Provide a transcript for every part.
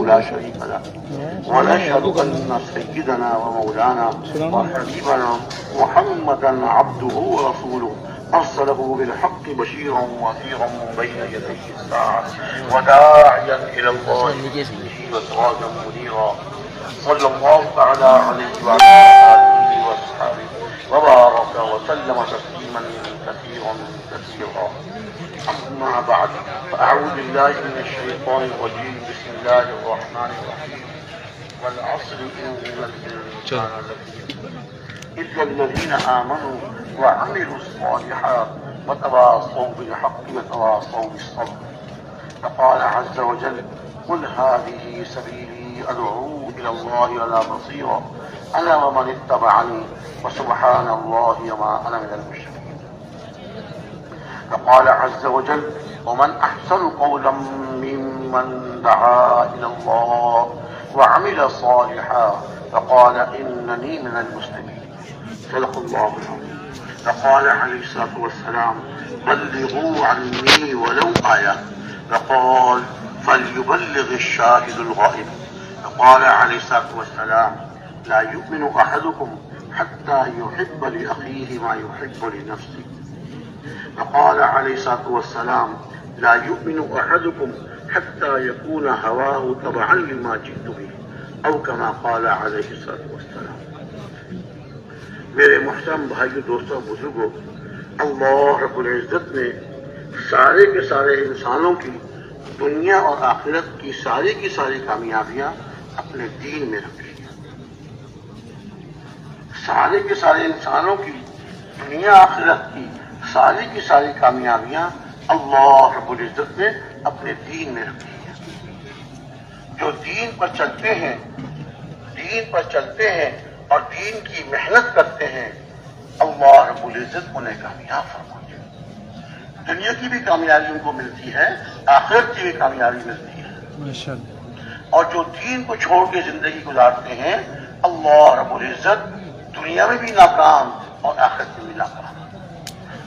لا شريك له ونشهد أن سيدنا ومولانا وحبيبنا محمدا عبده ورسوله أرسله بالحق بشيرا ونذيرا بين يدي الساعة وداعيا إلى الله بإذنه وسراجا منيرا صلى الله تعالى عليه وعلى آله وأصحابه وبارك وسلم تسليما كثيرا كثيرا. أما بعد فأعوذ بالله من الشيطان الرجيم. بسم الله الرحمن الرحيم. والعصر إن الإنسان لفي خسر إلا الذين آمنوا وعملوا الصالحات وتواصوا بالحق وتواصوا بالصبر. فقال عز وجل قل هذه سبيلي أدعو إلى الله على بصيرة أنا ومن اتبعني وسبحان الله وما أنا من المشركين. فقال عز وجل ومن أحسن قولا ممن دعا إلى الله وعمل صالحا فقال إنني من المسلمين. صدق الله العظيم. فقال عليه الصلاة والسلام بلغوا عني ولو آية. فقال فليبلغ الشاهد الغائب. فقال عليه الصلاة والسلام لا يؤمن أحدكم حتى يحب لأخيه ما يحب لنفسه. فقال عليه الصلاة والسلام لا يؤمن أحدكم حتى يكون هواه تبعا لما جئت به أو كما قال عليه الصلاة والسلام. میرے محترم بھائیو دوستوں بزرگوں، اللہ رب العزت نے سارے کے سارے انسانوں کی دنیا اور آخرت کی ساری کامیابیاں اپنے دین میں رکھی ہیں. سارے کے سارے انسانوں کی دنیا آخرت کی ساری کامیابیاں اللہ رب العزت نے اپنے دین میں رکھی ہیں. جو دین پر چلتے ہیں اور دین کی محنت کرتے ہیں اللہ رب العزت انہیں کامیاب فرماتے ہیں. دنیا کی بھی کامیابی ان کو ملتی ہے، آخرت کی بھی کامیابی ملتی ہے. اور جو دین کو چھوڑ کے زندگی گزارتے ہیں اللہ رب العزت دنیا میں بھی ناکام اور آخرت میں بھی ناکام.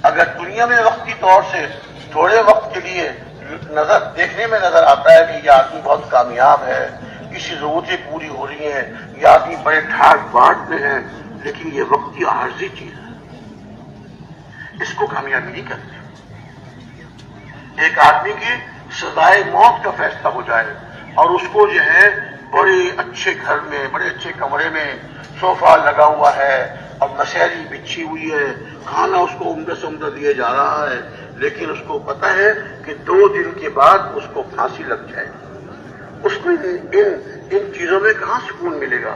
اگر دنیا میں وقتی طور سے تھوڑے وقت کے لیے دیکھنے میں نظر آتا ہے کہ یہ آدمی بہت کامیاب ہے، کسی ضرورتیں پوری ہو رہی ہیں، یہ آدمی بڑے ٹھاٹ باٹ میں ہے، لیکن یہ وقتی عارضی چیز ہے، اس کو کامیابی نہیں کرتے. ایک آدمی کی سزائے موت کا فیصلہ ہو جائے اور اس کو جو ہے بڑے اچھے گھر میں بڑے اچھے کمرے میں صوفہ لگا ہوا ہے اور نشیری بچھی ہوئی ہے، کھانا اس کو عمدہ سے عمدہ دیا جا رہا ہے، لیکن اس کو پتا ہے کہ 2 دن کے بعد اس کو پھانسی لگ جائے گی. اس کو ان چیزوں میں کہاں سکون ملے گا،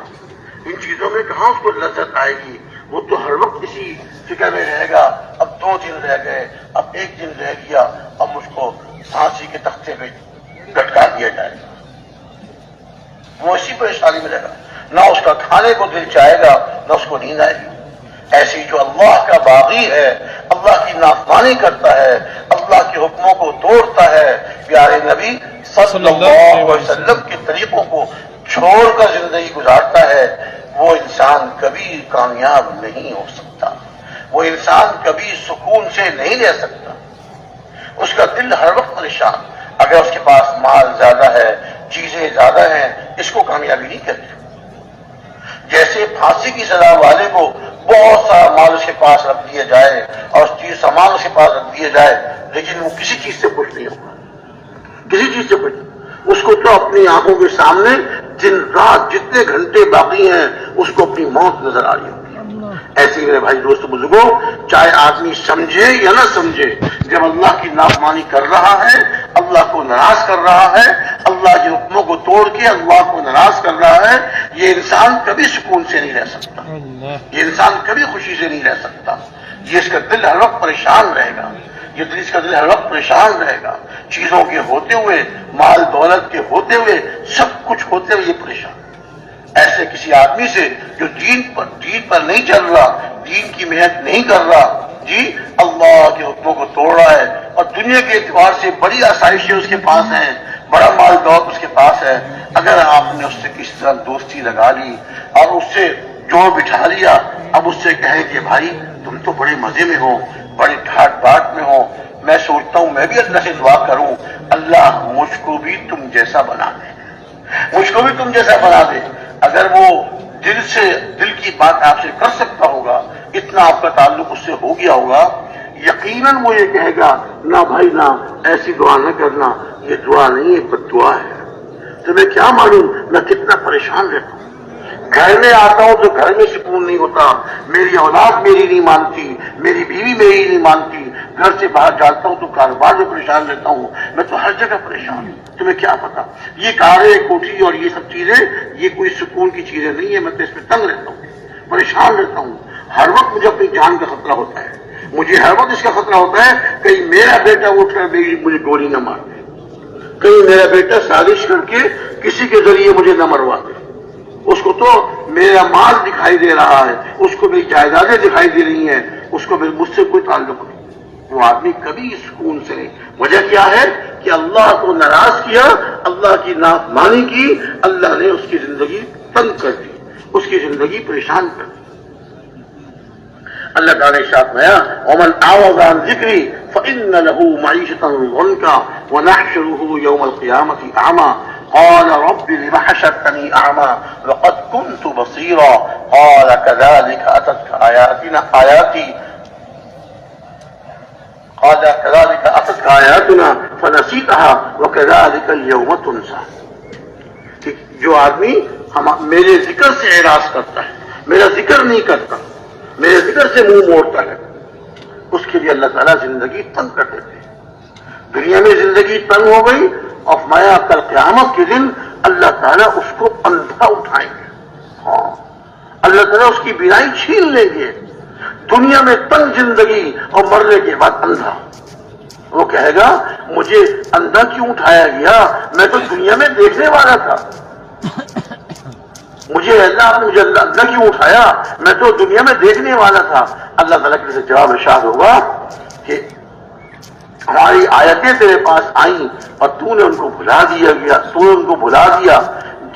ان چیزوں میں کہاں اس کو لذت آئے گی. وہ تو ہر وقت اسی فکر میں رہے گا اب 2 دن رہ گئے، اب 1 دن رہ گیا، اب مجھ کو پھانسی کے تختے پہ لٹکا دیا جائے گا. وہ اسی پریشانی میں رہے گا، نہ اس کا کھانے کو دل چاہے گا نہ اس کو نیند آئے گی. ایسی جو اللہ کا باغی ہے، اللہ کی نافرمانی کرتا ہے، اللہ کے حکموں کو توڑتا ہے، پیارے نبی صلی اللہ علیہ وسلم کے طریقوں کو چھوڑ کر زندگی گزارتا ہے، وہ انسان کبھی کامیاب نہیں ہو سکتا، وہ انسان کبھی سکون سے نہیں رہ سکتا. اس کا دل ہر وقت پریشان. اگر اس کے پاس مال زیادہ ہے، چیزیں زیادہ ہیں، اس کو کامیابی نہیں کرتی. جیسے پھانسی کی سزا والے کو بہت سارا مال اس کے پاس رکھ دیا جائے اور سامان اس کے پاس رکھ دیا جائے، لیکن وہ کسی چیز سے خوش نہیں ہوگا، کسی چیز سے خوش. اس کو تو اپنی آنکھوں کے سامنے دن رات جتنے گھنٹے باقی ہیں اس کو اپنی موت نظر آ رہی ہوگی. ایسے ہی میرے بھائی دوست بزرگوں، چاہے آدمی سمجھے یا نہ سمجھے، جب اللہ کی نافرمانی کر رہا ہے، اللہ کو ناراض کر رہا ہے، اللہ کے حکموں کو توڑ کے اللہ کو ناراض کر رہا ہے، یہ انسان کبھی سکون سے نہیں رہ سکتا، یہ انسان کبھی خوشی سے نہیں رہ سکتا. یہ اس کا دل ہر وقت پریشان رہے گا، یہ دل اس کا دل ہر وقت پریشان رہے گا. چیزوں کے ہوتے ہوئے، مال دولت کے ہوتے ہوئے، سب کچھ ہوتے ہوئے یہ پریشان. ایسے کسی آدمی سے جو دین پر نہیں چل رہا، دین کی محنت نہیں کر رہا، اللہ کے حکموں کو توڑ رہا ہے اور دنیا کے اعتبار سے بڑی آسائشیں اس کے پاس ہیں، بڑا مال دولت اس کے پاس ہے، اگر آپ نے اس سے کس طرح دوستی لگا لی اور اس سے جوڑ بٹھا لیا، اب اس سے کہے کہ بھائی تم تو بڑے مزے میں ہو، بڑے ٹھاٹ باٹ میں ہو، میں سوچتا ہوں میں بھی اللہ سے دعا کروں اللہ مجھ کو بھی تم جیسا بنا دے، بھی تم جیسا بنا دے، اگر وہ دل کی بات آپ سے کر سکتا ہوگا، اتنا آپ کا تعلق اس سے ہو گیا ہوگا، یقیناً وہ یہ کہے گا نہ بھائی نہ ایسی دعا نہ کرنا، یہ دعا نہیں ہے بد دعا ہے۔ تمہیں کیا معلوم میں کتنا پریشان رہتا ہوں، گھر میں آتا ہوں تو گھر میں سکون نہیں ہوتا، میری اولاد میری نہیں مانتی، میری بیوی میری نہیں مانتی، گھر سے باہر جاتا ہوں تو کاروبار میں پریشان رہتا ہوں، میں تو ہر جگہ پریشان ہوں۔ تمہیں کیا پتا یہ کاریں کوٹھی اور یہ سب چیزیں یہ کوئی سکون کی چیزیں نہیں ہے، میں تو اس میں تنگ رہتا ہوں، پریشان رہتا ہوں، ہر وقت مجھے اپنی جان کا خطرہ ہوتا ہے، مجھے ہر وقت اس کا خطرہ ہوتا ہے کہیں میرا بیٹا اٹھ کر مجھے گولی نہ مار دے، کہیں میرا بیٹا سازش کر کے کسی کے ذریعے مجھے نہ مروا دے، اس کو تو میرا مال دکھائی دے رہا ہے، اس کو میری جائیدادیں دکھائی دے رہی ہیں، اس کو مجھ سے کوئی تعلق نہیں۔ وہ آدمی کبھی سکون سے نہیں۔ وجہ کیا ہے کہ اللہ کو ناراض کیا، اللہ کی نافرمانی کی، اللہ نے اس کی زندگی تنگ کر دی، اس کی زندگی پریشان کر دی۔ اللہ تعالیٰ نے ارشاد فرمایا ومن اعرض عن ذکری فإن له معیشة ضنکا ونحشره یوم القیامة اعمی قال رب لم حشرتني اعمى وقد كنت بصيرا قال كذلك اتتك آیاتنا فنسیتها وكذلك اليوم تنسى۔ جو آدمی میرے ذکر سے اعراض کرتا ہے، میرا ذکر نہیں کرتا، میرے ذکر سے منہ موڑتا ہے، اس کے لیے اللہ تعالیٰ زندگی تنگ کر دیتے ہیں۔ دنیا میں زندگی تنگ ہو گئی اور فرمایا کل قیامت کے دن اللہ تعالیٰ اس کو اندھا اٹھائیں گے، ہاں اللہ تعالیٰ اس کی بینائی چھین لیں گے۔ دنیا میں تنگ زندگی اور مرنے کے بعد اندھا، وہ کہے گا مجھے اندھا کیوں اٹھایا گیا، میں تو دنیا میں دیکھنے والا تھا، مجھے اندھا کیوں اٹھایا، میں تو دنیا میں دیکھنے والا تھا۔ اللہ تعالیٰ کے جواب ارشاد ہوگا کہ ہماری آیتیں تیرے پاس آئیں اور تو نے ان کو بھلا دیا،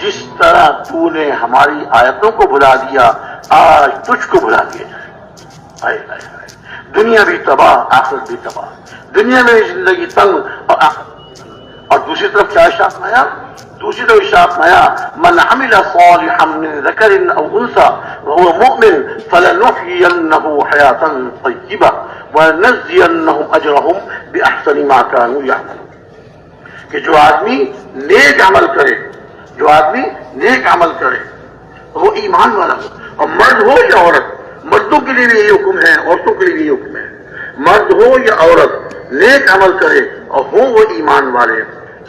جس طرح تو نے ہماری آیتوں کو بھلا دیا آج تجھ کو بھلا دیا جائے۔ دنیا بھی تباہ، آخرت بھی تباہ، دنیا میں زندگی تنگ اور دوسری طرف کیا ارشاد فرمایا؟ دوسری طرف ارشاد فرمایا من عمل صالحا من ذکر او انثى وهو مؤمن فلنحيينه حیاتا طیبہ ونجزینهم اجرهم باحسن ما كانوا يعملون۔ کہ جو آدمی نیک عمل کرے وہ ایمان والا ہو، اور مرد ہو یا عورت، مردوں کے لیے بھی یہی حکم ہے، عورتوں کے لیے بھی یہی حکم ہے، مرد ہو یا عورت نیک عمل کرے اور ہوں وہ ایمان والے۔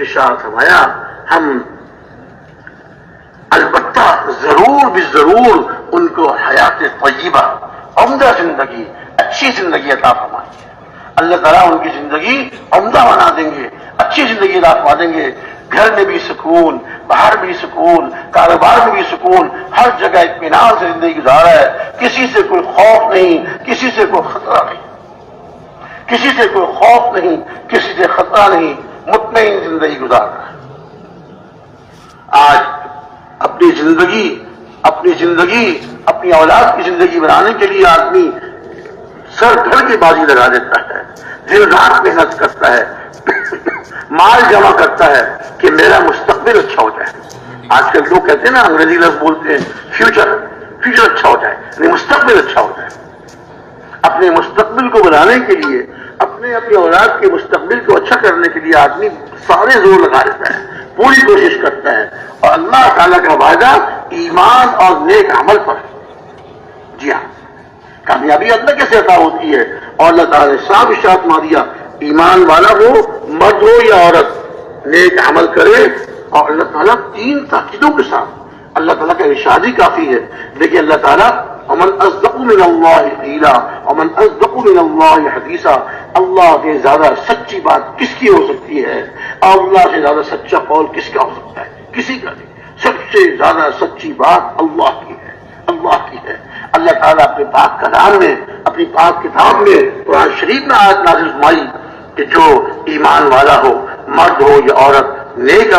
ارشاد فرمایا ہم البتہ ضرور بھی ضرور ان کو حیات طیبہ، عمدہ زندگی، اچھی زندگی عطا فرمائیں گے۔ اللہ تعالیٰ ان کی زندگی عمدہ بنا دیں گے، اچھی زندگی عطا فرما دیں گے، گھر میں بھی سکون، باہر بھی سکون، کاروبار میں بھی سکون، ہر جگہ اطمینان سے زندگی گزارا ہے، کسی سے کوئی خوف نہیں، کسی سے کوئی خطرہ نہیں، کسی سے کوئی خوف نہیں، کسی سے خطرہ نہیں، مطمئن زندگی گزار رہا ہے۔ آج اپنی زندگی اپنی اولاد کی زندگی بنانے کے لیے آدمی سر دھڑ کے بازی لگا دیتا ہے، دن رات محنت کرتا ہے، مال جمع کرتا ہے کہ میرا مستقبل اچھا ہو جائے۔ آج کل لوگ کہتے ہیں نا، انگریزی لفظ بولتے ہیں فیوچر اچھا ہو جائے، یعنی مستقبل اچھا ہو جائے۔ اپنے مستقبل کو بنانے کے لیے، اپنی اولاد کے مستقبل کو اچھا کرنے کے لیے آدمی سارے زور لگا دیتا ہے، پوری کوشش کرتا ہے، اور اللہ تعالیٰ کا وعدہ ایمان اور نیک عمل پر ہے۔ جی ہاں، کامیابی اللہ کیسے عطا ہوتی ہے؟ اور اللہ تعالیٰ نے صاف ارشاد فرما دیا ایمان والا ہو، مرد ہو یا عورت، نیک عمل کرے، اور اللہ تعالیٰ تین تاکیدوں کے ساتھ، اللہ تعالیٰ کا ارشاد ہی کافی ہے، لیکن اللہ تعالیٰ ومن اصدق من اللہ قیلا ومن اصدق من اللہ حدیثا، اللہ سے زیادہ سچی بات کس کی ہو سکتی ہے، اور اللہ سے زیادہ سچا قول کس کا ہو سکتا ہے؟ کسی کا نہیں۔ سب سے زیادہ سچی بات اللہ کی ہے، اللہ کی ہے۔ اللہ تعالیٰ اپنے پاک کلام میں، اپنی پاک کتاب میں، قرآن شریف میں آیت نازل فرمائی کہ جو ایمان والا ہو، مرد ہو یا عورت، نیک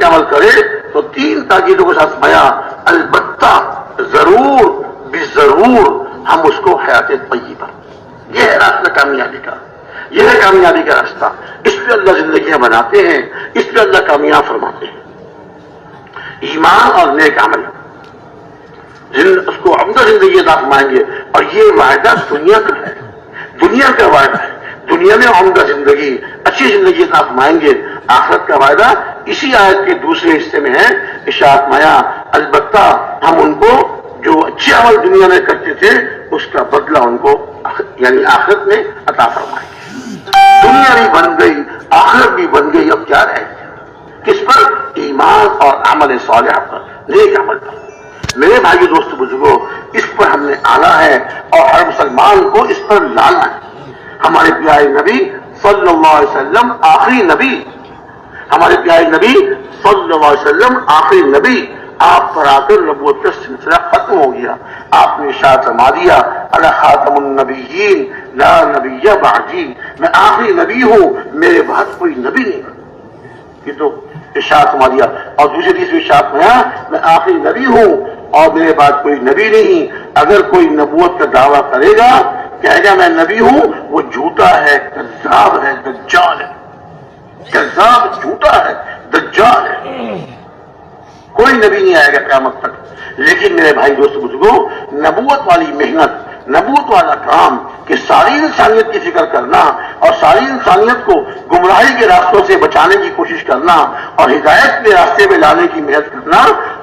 عمل کرے تو تین تاکیدوں کے ساتھ فرمایا البتہ ضرور ضرور ہم اس کو حیات طیبہ، یہ ہے راستہ کامیابی کا، یہ ہے کامیابی کا راستہ۔ اس پہ اللہ زندگیاں بناتے ہیں، اس پہ اللہ کامیاب فرماتے ہیں۔ ایمان اور نیک عمل اس کو عمدہ زندگی عطا فرمائیں گے. اور یہ وعدہ دنیا کا ہے، دنیا کا وعدہ ہے. دنیا میں عمدہ زندگی، اچھی زندگی عطا فرمائیں گے. آخرت کا وعدہ اسی آیت کے دوسرے حصے میں ہے. ارشاد مایا البتہ ہم ان کو جو اچھے عمل دنیا میں کرتے تھے اس کا بدلہ ان کو یعنی آخرت میں عطا فرمائیں گے. دنیا بھی بن گئی، آخرت بھی بن گئی. اب کیا رہے کس پر؟ ایمان اور عمل صالح پر، نیک عمل پر. میرے بھائی دوست بزرگوں، اس پر ہم نے آنا ہے اور ہر مسلمان کو اس پر لانا ہے. ہمارے پیارے نبی صلی اللہ علیہ وسلم آخری نبی، ہمارے پیارے نبی صلی اللہ علیہ وسلم آخری نبی. آپ پر آ کر نبوت کا سلسلہ ختم ہو گیا. آپ نے ارشاد فرما دیا انا خاتم النبیین لا نبی بعدی، میں آخری نبی ہوں، میرے بعد کوئی نبی نہیں. یہ تو ارشاد فرما دیا. اور دوسری چیز ارشاد فرمایا میں آخری نبی ہوں اور میرے بعد کوئی نبی نہیں. اگر کوئی نبوت کا دعویٰ کرے گا، کہے گا میں نبی ہوں، وہ جھوٹا ہے، کذاب ہے، دجال ہے. کذاب، جھوٹا ہے، دجال ہے. کوئی نبی نہیں آئے گا قیامت تک. لیکن میرے بھائی دوست بزرگوں، نبوت والی محنت، نبوت والا کام کہ ساری انسانیت کی فکر کرنا اور ساری انسانیت کو گمراہی کے راستوں سے بچانے کی کوشش کرنا اور ہدایت کے راستے میں لانے کی محنت کرنا،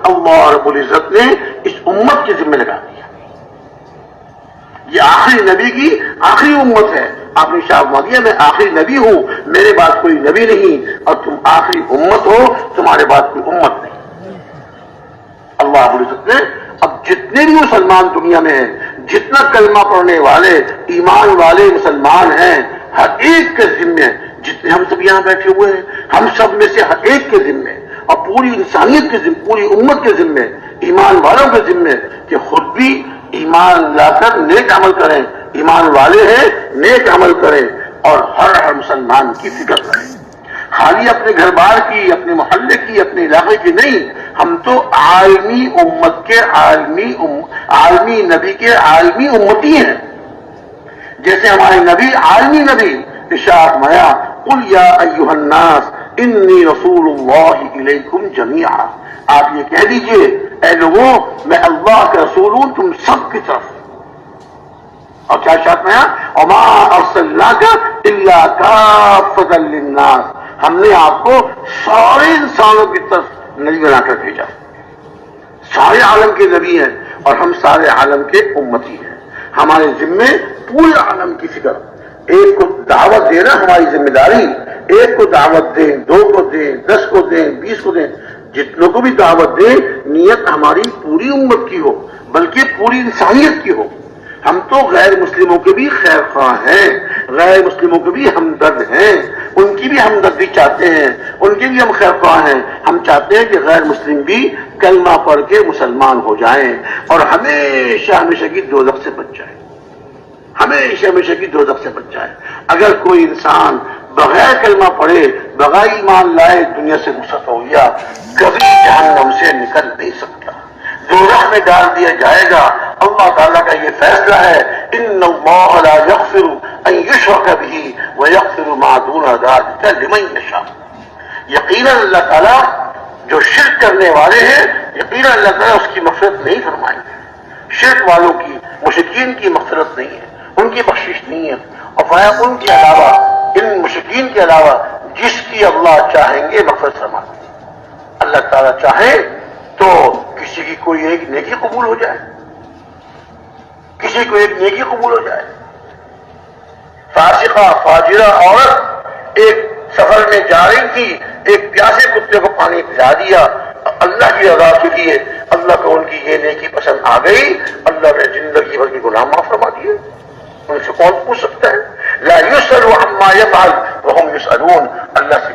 اللہ رب العزت نے اس امت کے ذمہ لگا دیا. یہ آخری نبی کی آخری امت ہے. آپ نے ارشاد دیا میں آخری نبی ہوں، میرے بعد کوئی نبی نہیں، اور تم آخری امت ہو، تمہارے بعد کوئی امت نہیں. اللہ رب العزت نے اب جتنے بھی مسلمان دنیا میں ہیں، جتنا کلمہ پڑھنے والے ایمان والے مسلمان ہیں، ہر ایک کے ذمے، جتنے ہم سب یہاں بیٹھے ہوئے ہیں، ہم سب میں سے ہر ایک کے ذمے اور پوری انسانیت کے ذمے، پوری امت کے ذمے، ایمان والوں کے ذمے کہ خود بھی ایمان لا کر نیک عمل کریں. ایمان والے ہیں، نیک عمل کریں اور ہر مسلمان کی فکر کریں. خالی اپنے گھر بار کی، اپنے محلے کی، اپنے علاقے کی نہیں. ہم تو عالمی امت کے عالمی نبی کے عالمی امتی ہیں. جیسے ہمارے نبی عالمی نبی. ارشاد مایا قل یا ایھا الناس انی رسول اللہ الیکم جمیعا. آپ یہ کہہ دیجئے اے لوگوں میں اللہ کا رسول ہوں تم سب کی طرف. اور کیا ارشاد مایا وما ارسلناک الا کافۃ للناس، ہم نے آپ کو سارے انسانوں کی طرف نبی بنا کر بھیجا. سارے عالم کے نبی ہیں اور ہم سارے عالم کے امتی ہیں. ہمارے ذمے پورے عالم کی فکر. ایک کو دعوت دینا ہماری ذمہ داری. ایک کو دعوت دیں، 2 کو دیں، 10 کو دیں، 20 کو دیں، جتنوں کو بھی دعوت دیں نیت ہماری پوری امت کی ہو، بلکہ پوری انسانیت کی ہو. ہم تو غیر مسلموں کے بھی خیر خواہ ہیں، غیر مسلموں کے بھی ہمدرد ہیں، ان کی بھی ہمدردی چاہتے ہیں، ان کے بھی ہم خیر خواہ ہیں. ہم چاہتے ہیں کہ غیر مسلم بھی کلمہ پڑھ کے مسلمان ہو جائیں اور ہمیشہ ہمیشہ کی دوزخ سے بچ جائیں. ہمیشہ ہمیشہ کی دوزخ سے بچ جائے. اگر کوئی انسان بغیر کلمہ پڑھے، بغیر ایمان لائے دنیا سے رخصت ہو گیا، کبھی جہنم سے نکل نہیں سکتا، دوزخ میں ڈال دیا جائے گا. اللہ تعالیٰ کا یہ فیصلہ ہے ان اللہ لا یغفر ان یشرک بہ ویغفر ما دون ذلک لمن یشاء. یقیناً اللہ تعالیٰ جو شرک کرنے والے ہیں، یقیناً اللہ تعالیٰ اس کی مغفرت نہیں فرمائیں گے. شرک والوں کی، مشرکین کی مغفرت نہیں ہے، ان کی بخشش نہیں ہے. اور فرمایا ان کے علاوہ، ان مشرکین کے علاوہ جس کی اللہ چاہیں گے مغفرت فرمائیں گے. اللہ تعالیٰ چاہے تو کسی کی کوئی ایک نیکی قبول ہو جائے، کسی کو ایک نیکی قبول ہو جائے. فاسقہ فاجرہ عورت ایک سفر میں جا رہی تھی، ایک پیاسے کتے کو پانی پلا دیا، اللہ کی رضا کے لیے، اللہ کو ان کی یہ نیکی پسند آ گئی، اللہ نے زندگی بھر کی گناہ معاف فرما دیے. ان سے کون پوچھ سکتا ہے؟ لا يسأل عما يفعل وهم يسألون. اللہ سے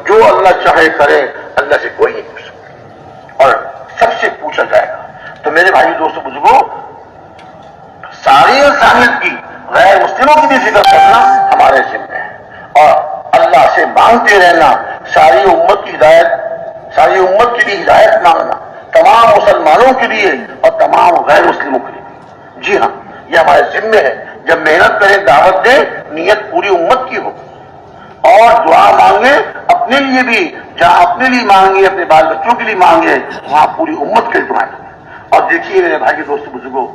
جو اللہ چاہے کرے، اللہ سے کوئی نہیں پوچھ سکتا اور سب سے پوچھا جائے گا. تو میرے بھائی دوستوں بزرگوں، ساری انسانیت کی، غیر مسلموں کی بھی فکر کرنا ہمارے ذمہ ہے اور اللہ سے مانگتے رہنا. ساری امت کی ہدایت، ساری امت کے لیے ہدایت مانگنا، تمام مسلمانوں کے لیے اور تمام غیر مسلموں کے لیے. جی ہاں، یہ ہمارے ذمہ ہے. جب محنت کریں، دعوت دیں، نیت پوری امت کی ہو. اور دعا مانگے اپنے لیے بھی، جہاں اپنے لیے مانگے اپنے بال بچوں کے لیے مانگے وہاں پوری امت کے لیے دعائیں کریں۔ اور دیکھیے میرے بھائی دوست بزرگوں،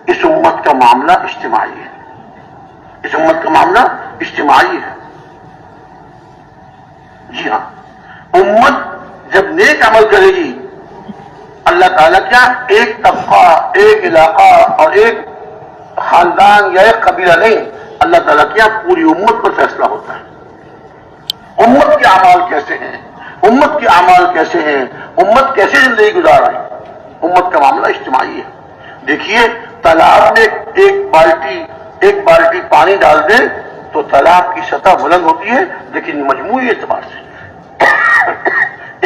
اس امت کا معاملہ اجتماعی ہے، اس امت کا معاملہ اجتماعی ہے۔ جی ہاں، امت جب نیک عمل کرے گی اللہ تعالیٰ کیا ایک طبقہ، ایک علاقہ اور ایک خاندان یا ایک قبیلہ نہیں، اللہ تعالیٰ کیا پوری امت پر فیصلہ ہوتا ہے۔ امت کے اعمال کیسے ہیں، امت کے اعمال کیسے ہیں، امت کیسے زندگی گزار رہی ہے، امت کا معاملہ اجتماعی ہے۔ دیکھیے تالاب میں ایک بالٹی پانی ڈال دیں تو تالاب کی سطح بلند ہوتی ہے، لیکن مجموعی اعتبار سے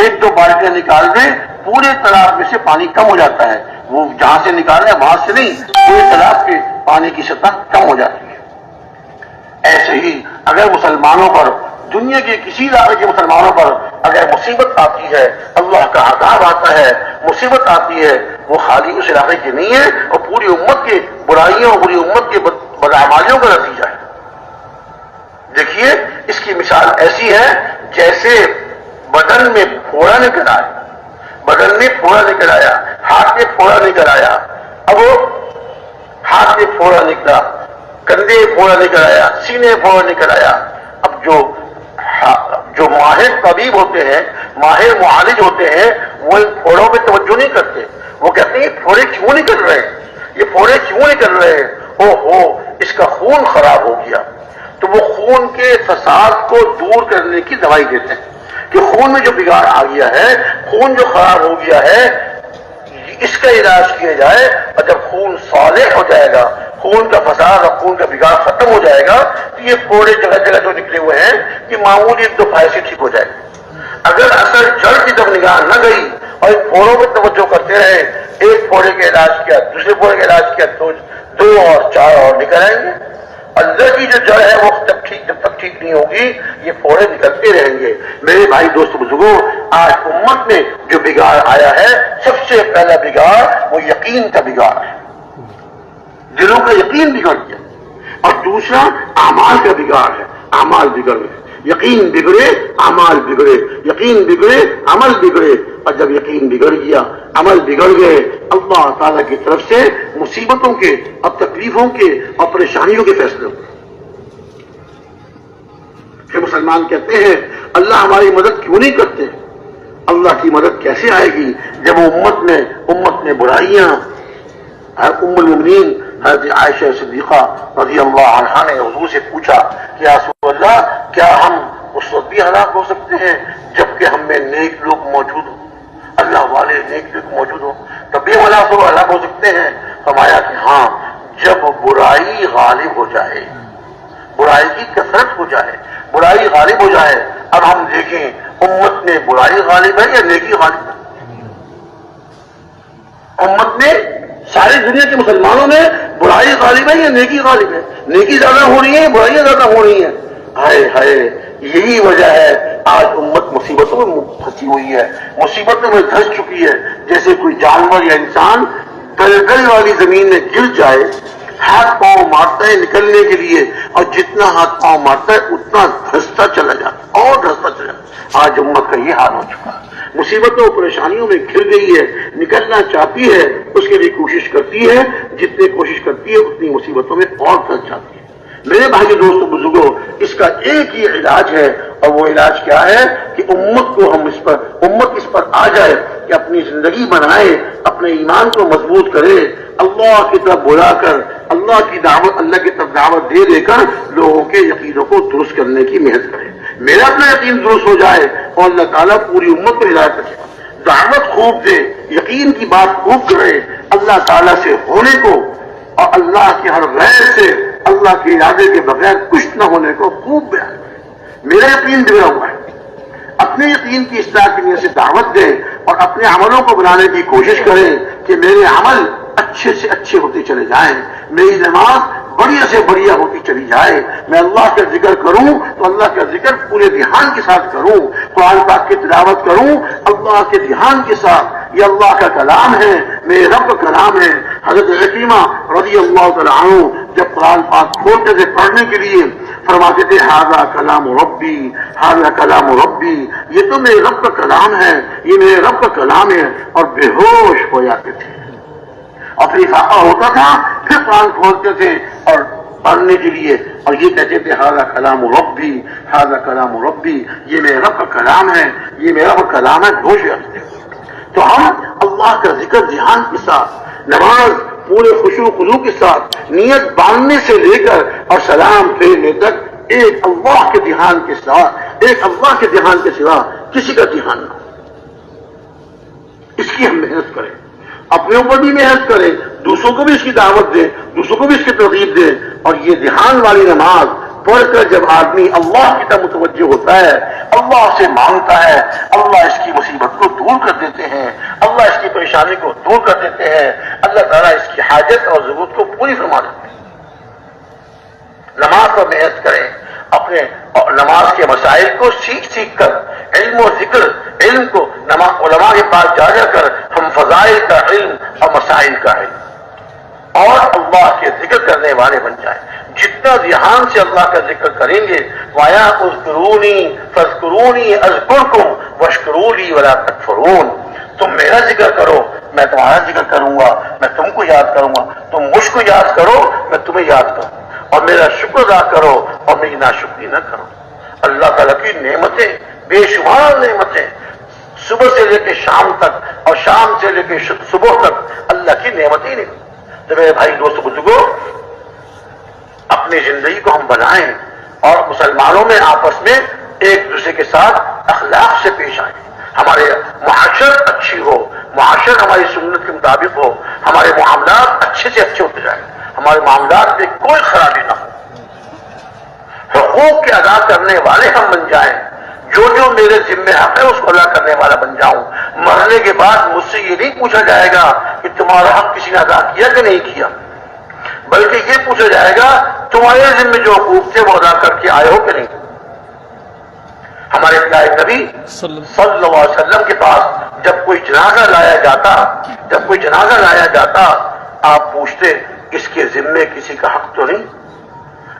ایک دو بالٹیاں نکال دیں پورے تالاب میں سے پانی کم ہو جاتا ہے، وہ جہاں سے نکال رہے ہیں وہاں سے نہیں، پورے تالاب کے پانی کی سطح کم ہو جاتی ہے۔ ایسے ہی اگر مسلمانوں پر، دنیا کے کسی علاقے کے مسلمانوں پر اگر مصیبت آتی ہے، اللہ کا عذاب آتا ہے، مصیبت آتی ہے، وہ خالی اس علاقے کی نہیں ہے، اور پوری امت کے برائیوں، پوری امت کے بدعمالیوں کا نتیجہ ہے۔ دیکھیے اس کی مثال ایسی ہے جیسے بدن میں پھوڑا نکل آیا، بدن میں پھوڑا نکل آیا، ہاتھ میں پھوڑا نکل آیا، اب وہ ہاتھ میں پھوڑا نکلا، کندھے پھوڑا نکل آیا، سینے پھوڑا نکل آیا۔ اب جو ماہر طبیب ہوتے ہیں، ماہر معالج ہوتے ہیں، وہ ان پھوڑوں پہ توجہ نہیں کرتے، وہ کہتے ہیں یہ پھوڑے کیوں نکل رہے ہیں، یہ پھوڑے کیوں نکل رہے ہیں، او اس کا خون خراب ہو گیا، تو وہ خون کے فساد کو دور کرنے کی دوائی دیتے ہیں کہ خون میں جو بگاڑ آ گیا ہے، خون جو خراب ہو گیا ہے، اس کا علاج کیا جائے، اور جب خون صالح ہو جائے گا، خون کا فساد اور خون کا بگاڑ ختم ہو جائے گا، تو یہ پھوڑے جگہ جگہ جو نکلے ہوئے ہیں یہ معمولی ایک دو فائل سے ٹھیک ہو جائے گا۔ اگر اثر جڑ کی طرف نگاہ نہ گئی اور ان پھوڑوں پہ توجہ کرتے رہے، ایک پھوڑے کا علاج کیا، دوسرے پھوڑے کا علاج کیا، دو اور چار اور نکل آئیں گے۔ اللہ کی جو جڑ ہے وہ جب تک ٹھیک نہیں ہوگی یہ پھوڑے نکلتے رہیں گے۔ میرے بھائی دوست بزرگوں، آج امت میں جو بگاڑ آیا ہے، سب سے پہلا بگاڑ وہ یقین کا بگاڑ ہے، دلوں کا یقین بگڑ گیا، اور دوسرا اعمال کا بگاڑ ہے، اعمال بگڑ گئے، یقین بگڑے اعمال بگڑے، یقین بگڑے عمل بگڑے، اور جب یقین بگڑ گیا عمل بگڑ گئے، اللہ تعالیٰ کی طرف سے مصیبتوں کے اور تکلیفوں کے اور پریشانیوں کے فیصلے ہوئے۔ کہ مسلمان کہتے ہیں اللہ ہماری مدد کیوں نہیں کرتے؟ اللہ کی مدد کیسے آئے گی جب امت میں برائیاں؟ ام المؤمنین حضرت عائشہ صدیقہ رضی اللہ عنہا نے حضور سے پوچھا کہ یا رسول اللہ، کیا ہم اس وقت بھی ہلاک ہو سکتے ہیں جبکہ ہم میں نیک لوگ موجود ہوں، اللہ والے نیک لوگ موجود ہوں، تب بھی ہلاک ہو سکتے ہیں؟ فرمایا کہ ہاں، جب برائی غالب ہو جائے، برائی کی کثرت ہو جائے، برائی غالب ہو جائے۔ اب ہم دیکھیں امت میں برائی غالب ہے یا نیکی غالب ہے؟ امت میں ساری دنیا کے مسلمانوں میں برائی غالب ہے یا نیکی غالب ہے؟ نیکی زیادہ ہو رہی ہے، برائیاں زیادہ ہو رہی ہیں۔ ہائے ہائے، یہی وجہ ہے آج امت مصیبتوں میں پھنسی ہوئی ہے، مصیبتوں میں دھس چکی ہے۔ جیسے کوئی جانور یا انسان دلدل والی زمین میں گر جائے، ہاتھ پاؤں مارتا ہے نکلنے کے لیے، اور جتنا ہاتھ پاؤں مارتا ہے اتنا دھستا چلا جاتا اور دھستا چلا جاتا۔ آج امت کا یہ حال ہو چکا ہے، مصیبتوں پریشانیوں میں گھر گئی ہے، نکلنا چاہتی ہے، اس کے لیے کوشش کرتی ہے، جتنی کوشش کرتی ہے اتنی مصیبتوں میں اور پھنس جاتی ہے۔ میرے بھائی دوستوں بزرگوں، اس کا ایک ہی علاج ہے، اور وہ علاج کیا ہے کہ امت اس پر آ جائے کہ اپنی زندگی بنائے، اپنے ایمان کو مضبوط کرے، اللہ کی طرف بلا کر، اللہ کی طرف دعوت دے کر لوگوں کے یقینوں کو درست کرنے کی محنت کرے۔ میرا اپنا یقین درست ہو جائے اور اللہ تعالیٰ پوری امت کو ہدایت کرے، دعوت خوب دے، یقین کی بات خوب کرے، اللہ تعالیٰ سے ہونے کو اور اللہ کے ہر غیر سے، اللہ کے ارادے کے بغیر کچھ نہ ہونے کو خوب بیان کرے۔ میرا یقین بگڑا ہوا ہے، اپنے یقین کی اصلاح کے لیے سے دعوت دیں اور اپنے عملوں کو بنانے کی کوشش کریں کہ میرے عمل اچھے سے اچھے ہوتے چلے جائیں، میری نماز بڑھیا سے بڑھیا ہوتی چلی جائے، میں اللہ کا ذکر کروں تو اللہ کا ذکر پورے دھیان کے ساتھ کروں، قرآن پاک کی تلاوت کروں اللہ کے دھیان کے ساتھ، یہ اللہ کا کلام ہے، میرے رب کا کلام ہے۔ حضرت عکرمہ رضی اللہ تعالیٰ عنہ جب قرآن پاک کھولتے تھے پڑھنے کے لیے فرماتے تھے ھذا کلام ربی، ھذا کلام ربی، یہ تو میرے رب کا کلام ہے، یہ میرے رب کا کلام ہے، اور بے ہوش ہو جاتے تھے۔ اور پھر افاقہ ہوتا تھا، پھر قرآن کھولتے تھے اور پڑھنے کے لیے، اور یہ کہتے تھے ھذا کلام ربی، ھذا کلام ربی، یہ میرے رب کا کلام ہے، یہ میرا رب کا کلام ہے، ہوش رکھتے ہیں۔ تو ہم اللہ کا ذکر دھیان کے ساتھ، نماز پورے خشوع و خضوع کے ساتھ، نیت باندھنے سے لے کر اور سلام پھیرنے تک ایک اللہ کے دھیان کے ساتھ، ایک اللہ کے دھیان کے سوا کسی کا دھیان نہ ہو۔ اس کی ہم محنت کریں، اپنے اوپر بھی محنت کریں، دوسروں کو بھی اس کی دعوت دیں، دوسروں کو بھی اس کی ترغیب دیں، اور یہ دھیان والی نماز پڑھ کر جب آدمی اللہ کی طرف متوجہ ہوتا ہے، اللہ سے مانگتا ہے، اللہ اس کی مصیبت کو دور کر دیتے ہیں، اللہ اس کی پریشانی کو دور کر دیتے ہیں، اللہ تعالیٰ اس کی حاجت اور ضرورت کو پوری فرما دیتے ہیں۔ نماز پر محنت کریں، اپنے نماز کے مسائل کو سیکھ کر، علم و ذکر، علم کو علماء کے پاس جا کر ہم فضائل کا علم اور مسائل کا علم اور اللہ کے ذکر کرنے والے بن جائیں۔ جتنا دھیان سے اللہ کا ذکر کریں گے، وایا اذکرونی فاذکرونی اذکرکم واشکروا لی ولا تکفرون، تم میرا ذکر کرو میں تمہارا ذکر کروں گا، میں تم کو یاد کروں گا، تم مجھ کو یاد کرو میں تمہیں یاد کروں، اور میرا شکر ادا کرو اور میری ناشکری نہ کرو۔ اللہ تعالیٰ کی نعمتیں بے شمار نعمتیں، صبح سے لے کے شام تک اور شام سے لے کے صبح تک اللہ کی نعمتیں نہیں۔ تو میرے بھائی دوست بزرگوں، اپنی زندگی کو ہم بنائیں اور مسلمانوں میں آپس میں ایک دوسرے کے ساتھ اخلاق سے پیش آئیں، ہمارے معاشرت اچھی ہو، معاشرت ہماری سنت کے مطابق ہو، ہمارے معاملات اچھے سے اچھے ہوتے جائیں، ہمارے معاملات میں کوئی خرابی نہ ہو، حقوق کے ادا کرنے والے ہم بن جائیں، جو جو میرے ذمہ حق ہے اس کو ادا کرنے والا بن جاؤں۔ مرنے کے بعد مجھ سے یہ نہیں پوچھا جائے گا کہ تمہارا حق کسی نے ادا کیا کہ نہیں کیا، بلکہ یہ پوچھا جائے گا تمہارے ذمہ جو حقوق تھے وہ ادا کر کے آئے ہو کہ نہیں۔ ہمارے پیارے نبی صلی اللہ علیہ وسلم کے پاس جب کوئی جنازہ لایا جاتا آپ پوچھتے اس کے ذمے کسی کا حق تو نہیں،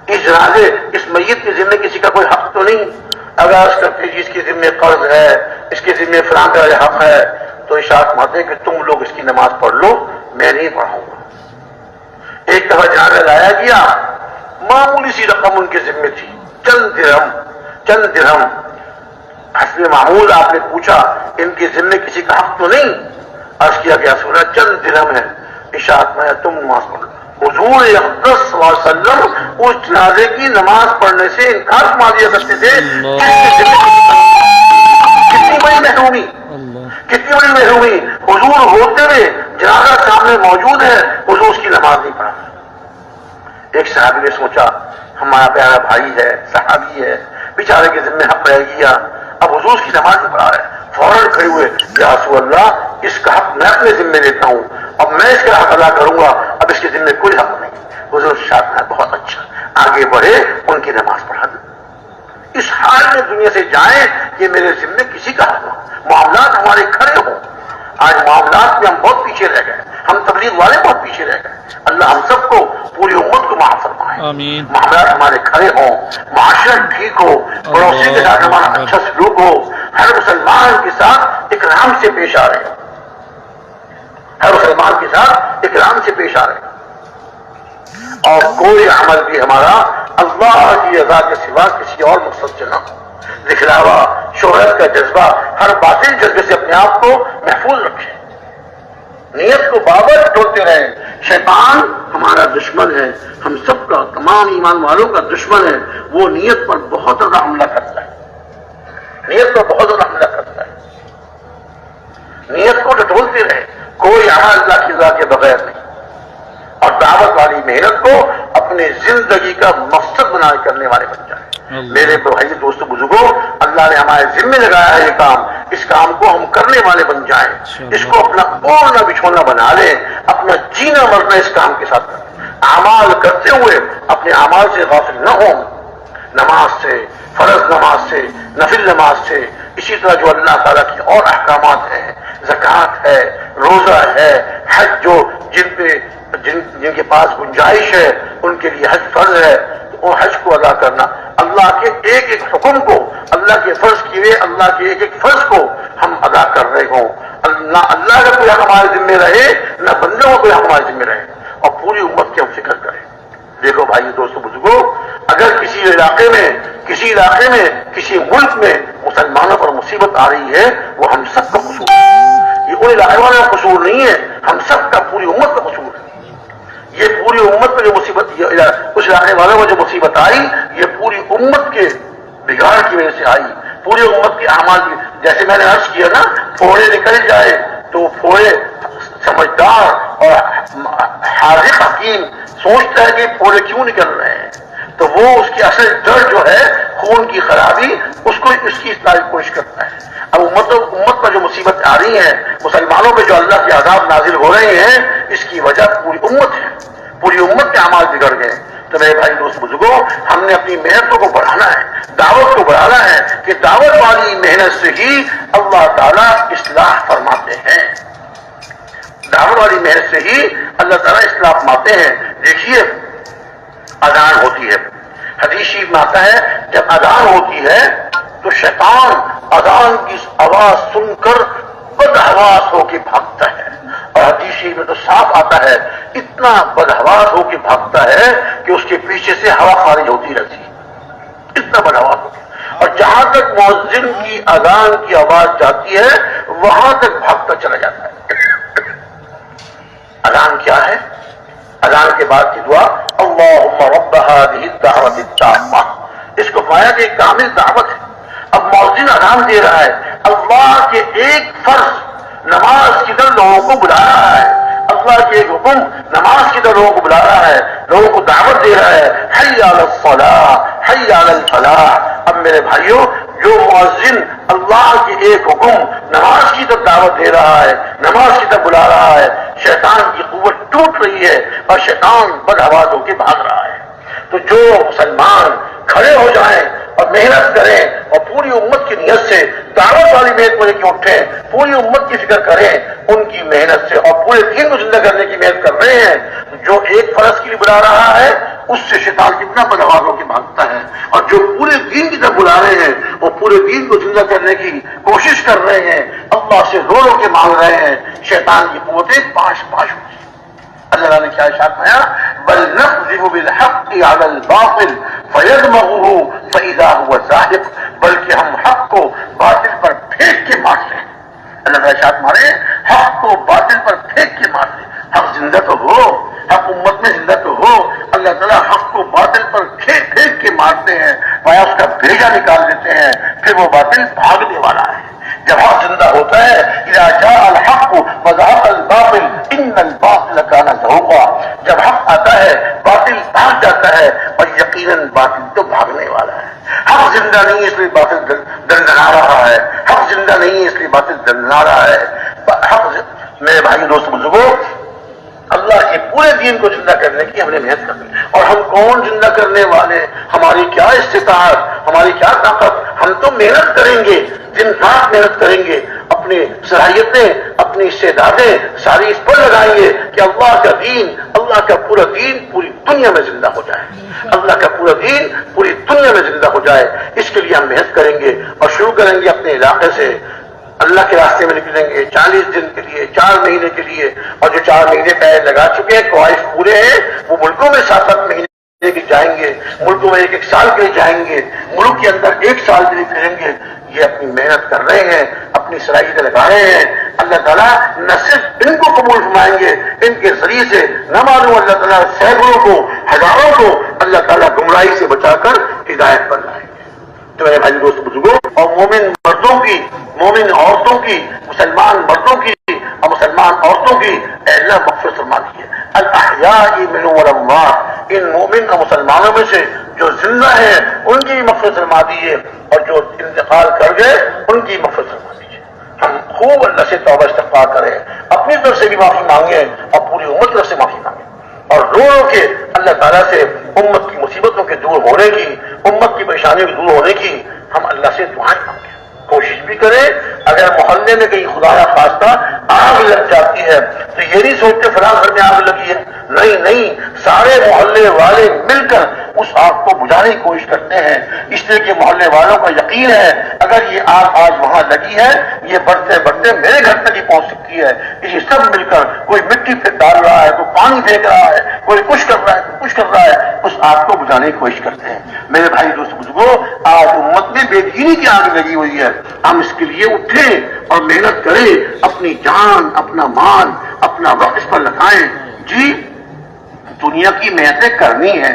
اس میت کے ذمے کسی کا کوئی حق تو نہیں؟ اگر اس کرتے جی اس کے ذمے قرض ہے، اس کے ذمے فلاں کا حق ہے، تو ارشاد فرماتے کہ تم لوگ اس کی نماز پڑھ لو، میں نہیں پڑھاؤں گا۔ ایک دفعہ جنازہ لایا گیا، معمولی سی رقم ان کے ذمے تھی، چند درہم، حسب معمول آپ نے پوچھا ان کے ذمے کسی کا حق تو نہیں؟ عرض کیا گیا سنا چند درہم ہے، اشارت میں تم نماز پڑھ لو۔ حضور اقدس صلی اللہ علیہ وسلم اس جنازے کی نماز پڑھنے سے انکار فرما دیا کرتے تھے۔ کتنی بڑی محرومی، کتنی بڑی محرومی، حضور ہوتے ہوئے جنازہ سامنے موجود ہے، حضور اس کی نماز نہیں پڑھا۔ ایک صحابی نے سوچا ہمارا پیارا بھائی ہے، صحابی ہے، بیچارے کے ذمہ حق رہ گیا، اب حضور اس کی نماز نہیں پڑھا رہے، فوراً کھڑے ہوئے یا رسول اللہ اس کا حق میں اپنے ذمہ لیتا ہوں، اب میں اس کا حق ادا کروں گا، اب اس کے ذمہ کوئی حق نہیں۔ حضور شاہ بہت اچھا، آگے بڑھے ان کی نماز پڑھا دیں، اس حال میں دنیا سے جائیں کہ میرے ذمہ کسی کا حق ہو، معاملات ہمارے کھڑے ہوں۔ آج معاملات میں ہم بہت پیچھے رہ گئے، ہم تبلیغ والے بہت پیچھے رہ گئے، اللہ ہم سب کو پوری امت کو معاف فرمائے، آمین۔ معاملات ہمارے کھڑے ہوں، معاشرت ٹھیک ہو، پڑوسی کے ساتھ ہمارا اچھا سلوک ہو، ہر مسلمان کے ساتھ اکرام سے پیش آ رہے ہیں، ہر مسلمان کے ساتھ اکرام سے پیش آ رہے ہیں، اور کوئی عمل بھی ہمارا اللہ کی رضا کے سوا کسی اور مقصد سے نہ ہو۔ دکھلاوا، شہرت کا جذبہ، ہر باطل جذبے سے اپنے آپ کو محفوظ رکھیں، نیت کو بابر ڈھولتے رہیں۔ شیطان ہمارا دشمن ہے، ہم سب کا، تمام ایمان والوں کا دشمن ہے، وہ نیت پر بہت زیادہ حملہ کرتا ہے، نیت پر بہت زیادہ حملہ کرتا ہے۔ نیت کو ڈھولتے رہیں، کوئی عمل اللہ کی رضا کے بغیر نہیں، اور دعوت والی محنت کو اپنے زندگی کا مقصد بنا کرنے والے بن جائیں۔ میرے بھائی دوستو بزرگوں، اللہ نے ہمارے ذمہ لگایا ہے یہ کام، اس کام کو ہم کرنے والے بن جائیں، اس کو اپنا اوڑھنا بچھونا بنا لیں، اپنا جینا مرنا اس کام کے ساتھ کریں، اعمال کرتے ہوئے اپنے اعمال سے غافل نہ ہوں، نماز سے، فرض نماز سے، نفل نماز سے، اسی طرح جو اللہ تعالیٰ کی اور احکامات ہیں، زکوٰۃ ہے، روزہ ہے، حج، جو جن کے پاس گنجائش ہے ان کے لیے حج فرض ہے، اور حج کو ادا کرنا، اللہ کے ایک ایک حکم کو، اللہ کے فرض کیے اللہ کے ایک ایک فرض کو ہم ادا کر رہے ہوں، نہ اللہ کا کوئی حق ہمارے ذمہ رہے نہ بندوں کا کوئی حق ہمارے ذمہ رہے، اور پوری امت کی ہم فکر کریں۔ دیکھو بھائی دوستو بزرگوں، اگر کسی علاقے میں کسی ملک میں مسلمانوں پر مصیبت آ رہی ہے، وہ ہم سب کا قصور ہے، یہ ان علاقے والوں کا قصور نہیں ہے، ہم سب کا، پوری امت کا قصور ہے۔ یہ پوری امت میں جو مصیبت، اس علاقے والوں کو جو مصیبت آئی، یہ پوری امت کے بگاڑ کی وجہ سے آئی، پوری امت کے اعمال کی۔ جیسے میں نے عرض کیا نا، پھوڑے نکل جائے تو پھوڑے سمجھدار اور حاذق حکیم سوچتا ہے کہ پھوڑے کیوں نکل رہے ہیں، تو وہ اس کی اصل جڑ جو ہے خون کی خرابی، اس کی اصلاح کی کوشش کرتا ہے۔ اب امت پر جو مصیبت آ رہی ہے، مسلمانوں پہ جو اللہ کے عذاب نازل ہو رہے ہیں، اس کی وجہ پوری امت ہے، پوری امت کے اعمال بگڑ گئے۔ تو میرے بھائی دوست بزرگوں، ہم نے اپنی محنتوں کو بڑھانا ہے، دعوت کو بڑھانا ہے، کہ دعوت والی محنت سے ہی اللہ تعالیٰ اصلاح فرماتے ہیں، دعوت والی محنت سے ہی اللہ تعالیٰ اصلاح فرماتے ہیں۔ دیکھیے اذان ہوتی ہے، حدیث شریف میں آتا ہے جب اذان ہوتی ہے تو شیطان اذان کی آواز سن کر بدحواس ہو کے بھاگتا ہے، اور حدیث شریف میں تو صاف آتا ہے اتنا بدحواس ہو کے بھاگتا ہے کہ اس کے پیچھے سے ہوا خارج ہوتی رہتی ہے، اتنا بدحواس ہوتا ہے، اور جہاں تک مؤذن کی اذان کی آواز جاتی ہے وہاں تک بھاگتا چلا جاتا ہے۔ اذان کیا ہے؟ اذان کے بعد کی دعا اللہم رب هذه الدعوة التامة، اس کو پایا کہ ایک کامل دعوت ہے۔ اب مؤذن اذان دے رہا ہے، اللہ کے ایک فرض نماز کی طرف لوگوں کو بلا رہا ہے، اللہ کے ایک حکم نماز کی طرف لوگوں کو بلا رہا ہے، لوگوں کو دعوت دے رہا ہے، حی علی الصلاۃ حی علی الفلاح۔ اب میرے بھائیوں، جو مؤذن اللہ کے ایک حکم نماز کی طرف دعوت دے رہا ہے، نماز کی طرف بلا رہا ہے، شیطان کی قوت ٹوٹ رہی ہے اور شیطان بدحواس ہو کے بھاگ رہا ہے۔ تو جو مسلمان کھڑے ہو جائیں اور محنت کریں اور پوری امت کی نیت سے دعوت والی محنت کو لے کے اٹھیں، پوری امت کی فکر کریں ان کی محنت سے، اور پورے دین کو زندہ کرنے کی محنت کر رہے ہیں، جو ایک فرض کے لیے بلا رہا ہے اس سے شیطان کتنا بدحواس ہو کے بھاگتا ہے، اور جو پورے دین کی طرف بلا رہے ہیں وہ پورے دین کو زندہ کرنے کی کوشش کر رہے ہیں، اللہ سے رو رو کے مانگ رہے ہیں، شیطان کی قوتیں پاش پاش ہوتی ہیں۔ اللہ نے کیا ارشاد فرمایا؟ بل نقذف بالحق علی الباطل فیدمغه فاذا هو زاهق، بلکہ ہم حق کو باطل پر پھینک کے مارتے ہیں۔ اللہ کا ارشاد مارے حق کو باطل پر پھینک کے مارتے ہیں، حق زندہ تو ہو، حق امت میں زندہ تو ہو، اللہ تعالیٰ حق کو باطل پر پھینک کے مارتے ہیں، وہاں اس کا بھیجا نکال دیتے ہیں، پھر وہ باطل بھاگنے والا ہے۔ جب حق زندہ ہوتا ہے، اذا جاء الحق وزهق الباطل ان الباطل كان زهوقا، جب حق آتا ہے باطل بھاگ جاتا ہے، اور یقیناً باطل تو بھاگنے والا ہے۔ حق زندہ نہیں ہے اس لیے باطل دندنا رہا ہے، حق زندہ نہیں ہے اس لیے باطل دندنا رہا ہے۔ میرے بھائی دوست بزرگوں، اللہ کے پورے دین کو زندہ کرنے کی ہم نے محنت کرنی، اور ہم کون زندہ کرنے والے، ہماری کیا استطاعت، ہماری کیا طاقت، ہم تو محنت کریں گے، دن رات محنت کریں گے، اپنی صلاحیتیں اپنی استعدادیں ساری اس پر لگائیں گے کہ اللہ کا دین، اللہ کا پورا دین پوری دنیا میں زندہ ہو جائے، اللہ کا پورا دین پوری دنیا میں زندہ ہو جائے۔ اس کے لیے ہم محنت کریں گے، اور شروع کریں گے اپنے علاقے سے، اللہ کے راستے میں نکلیں گے 40 دن کے لیے، 4 مہینے کے لیے، اور جو 4 مہینے پہلے لگا چکے ہیں خواہش پورے ہیں، وہ ملکوں میں 7 مہینے کے جائیں گے، ملکوں میں 1 سال کے لیے جائیں گے، ملک کے اندر 1 سال کے لیے پھریں گے۔ یہ اپنی محنت کر رہے ہیں، اپنی صلاحیتیں لگا رہے ہیں، اللہ تعالیٰ نہ صرف ان کو قبول فرمائیں گے، ان کے ذریعے سے نہ معلوم اللہ تعالیٰ سینکڑوں کو، ہزاروں کو اللہ تعالیٰ گمراہی سے بچا کر ہدایت پر لائیں گے۔ تو میرے بھائی دوست بزرگوں، اور مومن مردوں کی، مومن عورتوں کی، مسلمان مردوں کی اور مسلمان عورتوں کی اے اللہ مغفرت فرما دیجیے۔ الاحیاء منهم والاموات، ان مومن اور مسلمانوں میں سے جو زندہ ہیں ان کی بھی مغفرت فرما دیجیے، اور جو انتقال کر گئے ان کی مغفرت فرما دیجیے۔ ہم خوب اللہ سے توبہ استغفار کریں، اپنی طرف سے بھی معافی مانگیں اور پوری امت طرف سے معافی مانگیں، اور رو رو کے اللہ تعالیٰ سے امت کی مصیبتوں کے دور ہونے کی، امت کی پریشانیوں کے دور ہونے کی ہم اللہ سے دعائیں مانگیں۔ کوشش بھی کریں، اگر محلے میں کہیں خدا نخواستہ آگ لگ جاتی ہے تو یہ نہیں سوچتے فلاں گھر میں آگ لگی ہے، نہیں نہیں، سارے محلے والے مل کر اس آگ کو بجھانے کی کوشش کرتے ہیں، اس لیے کہ محلے والوں کا یقین ہے اگر یہ آگ آج وہاں لگی ہے یہ بڑھتے بڑھتے میرے گھر تک ہی پہنچ سکتی ہے، اسی سب مل کر کوئی مٹی پہ ڈال رہا ہے، کوئی پانی پھینک رہا ہے، کوئی کچھ کر رہا ہے، کوئی کچھ کر رہا ہے، اس آگ کو بجھانے کی کوشش کرتے ہیں۔ میرے بھائی دوست بزرگوں، آج امت میں بے دینی کی آگ لگی ہوئی ہے، ہم اس کے لیے اٹھیں اور محنت کریں، اپنی جان، اپنا مال، اپنا وقت اس پر لگائیں۔ جی دنیا کی محنتیں کرنی ہے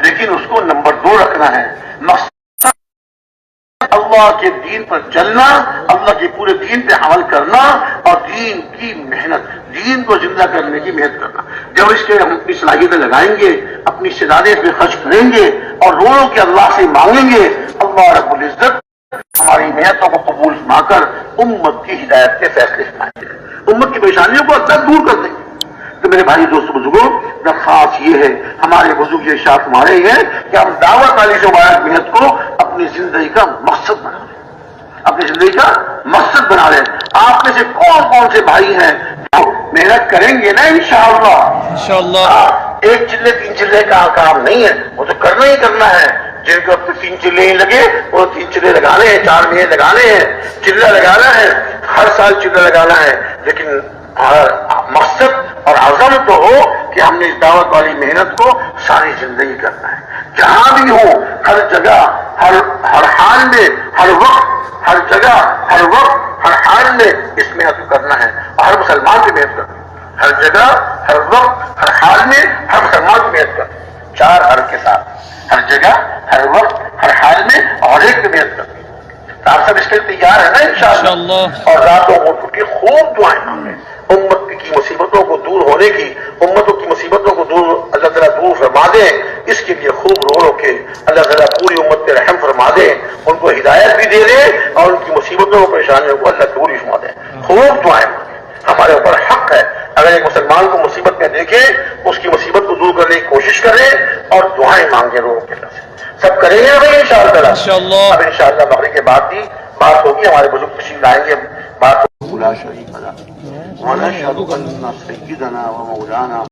لیکن اس کو نمبر 2 رکھنا ہے، مقصد اللہ کے دین پر چلنا، اللہ کے پورے دین پہ عمل کرنا اور دین کی محنت، دین کو زندہ کرنے کی محنت کرنا۔ جب اس کے ہم اپنی صلاحیتیں لگائیں گے، اپنی استعدادیں پہ خرچ کریں گے اور رو رو کے اللہ سے مانگیں گے، اللہ رب العزت ہماری محنتوں کو قبول فرما کر امت کی ہدایت کے فیصلے فرمائیں گے، امت کی پریشانیوں کو اللہ دور کر دیں گے۔ تو میرے بھائی دوست بزرگوں، درخواست یہ ہے، ہمارے بزرگ یہ ارشاد ہمارے ہیں کہ ہم دعوت والی جو مبارک محنت کو اپنی زندگی کا مقصد بنا لیں، اپنی زندگی کا مقصد بنا لیں۔ آپ میں سے کون کون سے بھائی ہیں جو محنت کریں گے نا انشاءاللہ؟ ایک چلے 3 چلے کا کام نہیں ہے، وہ تو کرنا ہی کرنا ہے۔ جن کو اب تک 3 چلے ہی لگے وہ 3 چلے لگانے ہیں، 4 مہینے لگانے ہیں، چلہ لگانا ہے، ہر سال چلہ لگانا ہے، لیکن مقصد اور عزم تو ہو کہ ہم نے اس دعوت والی محنت کو ساری زندگی کرنا ہے، جہاں بھی ہو، ہر جگہ، ہر حال میں، ہر وقت، ہر جگہ، ہر وقت، ہر حال میں اس محنت کو کرنا ہے اور ہر مسلمان کی محنت کرنا ہے، ہر جگہ، ہر وقت، ہر حال میں ہر مسلمان کی محنت کرنا ہے، 4 ہر کے ساتھ، ہر جگہ، ہر وقت، ہر حال میں اور ایک کی محنت کرنا ہے۔ تو آپ سب اس کے لیے تیار ہے نا انشاءاللہ؟ اور راتوں کو اٹھ کے خوب دعائیں مانگیں، امت کی مصیبتوں کو دور ہونے کی، امتوں کی مصیبتوں کو دور اللہ تعالیٰ دور فرما دے، اس کے لیے خوب رو رو کے اللہ تعالیٰ پوری امت پہ رحم فرما دے، ان کو ہدایت بھی دے دے اور ان کی مصیبتوں اور پریشانیوں کو اللہ دور فرما دے۔ خوب دعائیں مانگیں، ہمارے اوپر حق ہے اگر ایک مسلمان کو مصیبت میں دیکھے اس کی مصیبت کو دور کرنے کی کوشش کرے اور دعائیں مانگے رو رو کے اللہ سے۔ سب کریں گے بھائی انشاءاللہ؟ اب انشاءاللہ مغرب کے بعد بھی بات ہوگی، ہمارے بزرگ تشریف لائیں گے، بات لا شریک لہ ونشهد ان سیدنا و مولانا